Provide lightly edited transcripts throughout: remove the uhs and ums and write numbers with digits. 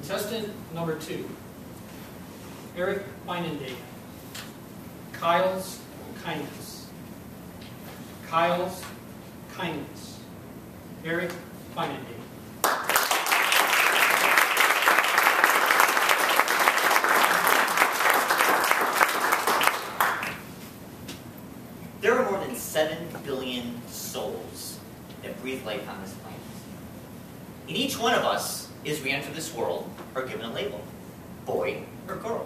Contestant number 2, Eric Beinendale. Kyle's kindness. Kyle's kindness. Eric Beinendale. There are more than 7 billion souls that breathe life on this planet. And each one of us, as we enter this world, are given a label, boy or girl.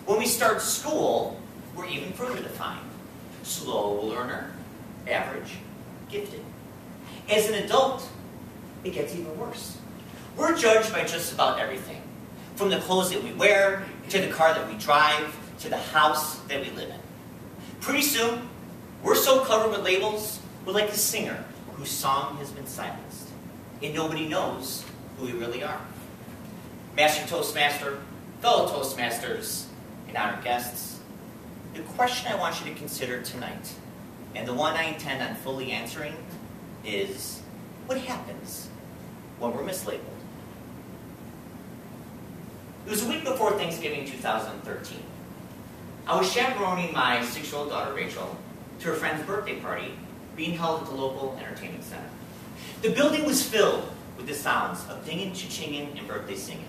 When we start school, we're even further defined. Slow learner, average, gifted. As an adult, it gets even worse. We're judged by just about everything, from the clothes that we wear, to the car that we drive, to the house that we live in. Pretty soon, we're so covered with labels, we're like a singer whose song has been silenced, and nobody knows who we really are. Master Toastmaster, fellow Toastmasters, and honored guests, the question I want you to consider tonight, and the one I intend on fully answering, is what happens when we're mislabeled? It was a week before Thanksgiving 2013. I was chaperoning my 6-year-old daughter Rachel to her friend's birthday party being held at the local entertainment center. The building was filled with the sounds of dinging, cha-chinging, and birthday singing.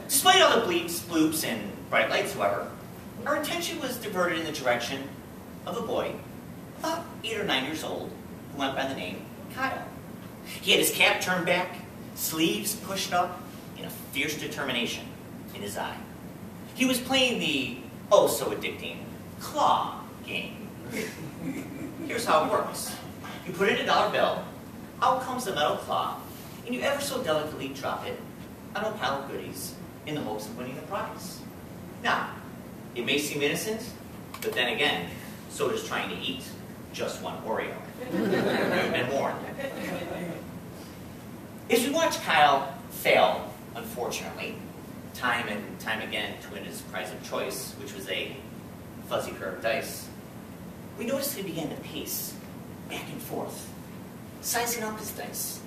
Despite all the bleeps, bloops, and bright lights, however, our attention was diverted in the direction of a boy, about 8 or 9 years old, who went by the name Kyle. He had his cap turned back, sleeves pushed up, and a fierce determination in his eye. He was playing the oh-so-addicting claw game. Here's how it works. You put in a dollar bill, out comes the metal claw, and you ever so delicately drop it on a pile of goodies in the hopes of winning the prize. Now, it may seem innocent, but then again, so does trying to eat just one Oreo. You've been warned. As we watch Kyle fail, unfortunately, time and time again to win his prize of choice, which was a fuzzy pair of dice, we noticed he began to pace back and forth, sizing up his dice,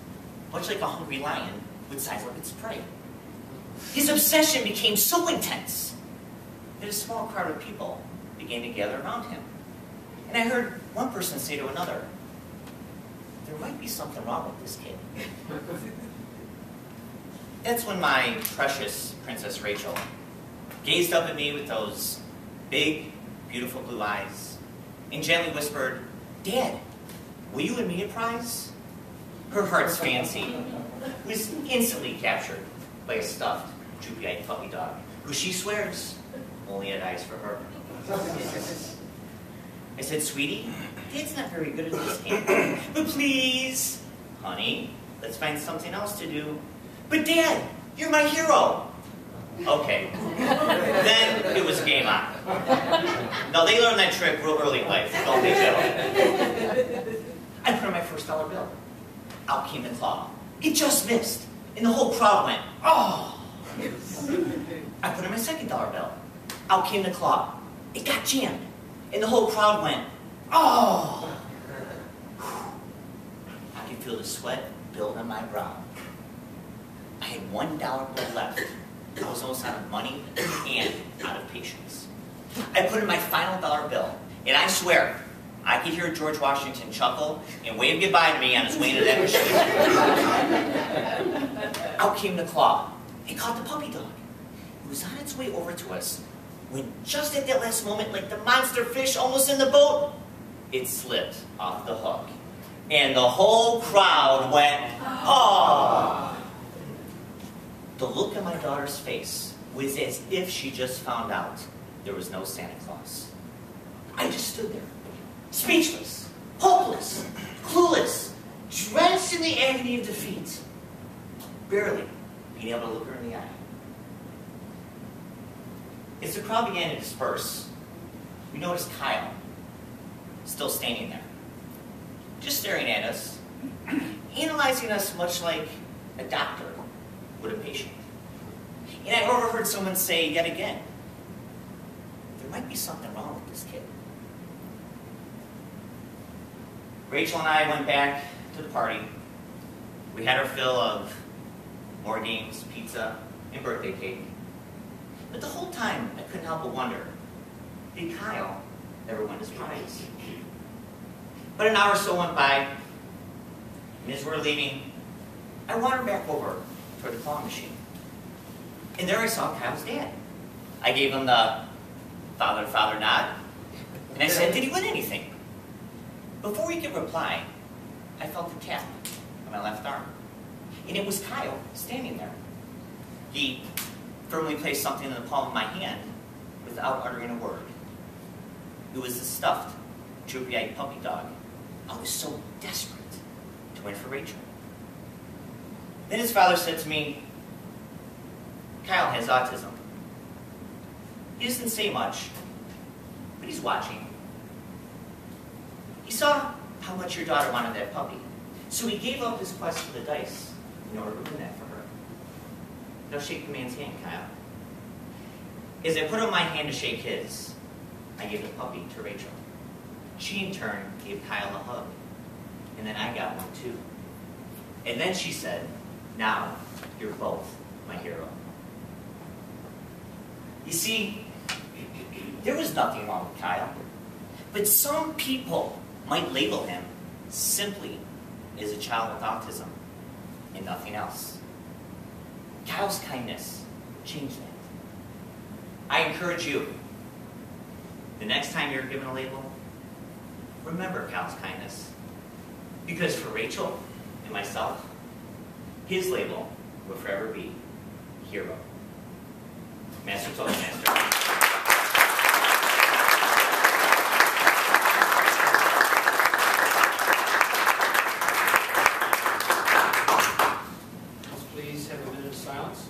much like a hungry lion would size up its prey. His obsession became so intense that a small crowd of people began to gather around him. And I heard one person say to another, "There might be something wrong with this kid." That's when my precious Princess Rachel gazed up at me with those big, beautiful blue eyes and gently whispered, "Dad, will you win me a prize?" Her heart's fancy was instantly captured by a stuffed, droopy-eyed puppy dog, who she swears only had eyes for her. I said, "Sweetie, Dad's not very good at this game. But please, honey, let's find something else to do." "But Dad, you're my hero." Okay, then it was game on. No, they learn that trick real early in life, don't they, Joe? I put in my first dollar bill. Out came the claw. It just missed, and the whole crowd went, "Oh!" I put in my second dollar bill. Out came the claw. It got jammed, and the whole crowd went, "Oh!" I could feel the sweat build on my brow. I had $1 bill left. I was almost out of money and out of patience. I put in my final dollar bill, and I swear, I could hear George Washington chuckle and wave goodbye to me on his way into that machine. Out came the claw. It caught the puppy dog. It was on its way over to us when just at that last moment, like the monster fish almost in the boat, it slipped off the hook. And the whole crowd went, "Oh!" The look on my daughter's face was as if she just found out there was no Santa Claus. I just stood there, speechless, hopeless, clueless, drenched in the agony of defeat, barely being able to look her in the eye. As the crowd began to disperse, we noticed Kyle still standing there, just staring at us, analyzing us much like a doctor would a patient. And I overheard someone say yet again, "There might be something wrong with this kid." Rachel and I went back to the party. We had our fill of more games, pizza, and birthday cake. But the whole time, I couldn't help but wonder, did Kyle ever win his prize? But an hour or so went by, and as we're leaving, I wandered back over toward the claw machine. And there I saw Kyle's dad. I gave him the father nod, and I said, did he win anything? Before he could reply, I felt a tap on my left arm. And it was Kyle standing there. He firmly placed something in the palm of my hand without uttering a word. It was the stuffed, droopy-eyed puppy dog. I was so desperate to win for Rachel. Then his father said to me, Kyle has autism. He doesn't say much, but he's watching. He saw how much your daughter wanted that puppy, so he gave up his quest for the dice in order to win that for her. Now shake the man's hand, Kyle. As I put out my hand to shake his, I gave the puppy to Rachel. She in turn gave Kyle a hug, and then I got one too. And then she said, now you're both my hero. You see, there was nothing wrong with Kyle, but some people might label him simply as a child with autism and nothing else. Kyle's kindness changed that. I encourage you, the next time you're given a label, remember Kyle's kindness. Because for Rachel and myself, his label will forever be hero. Master Toastmaster. Please have a minute of silence.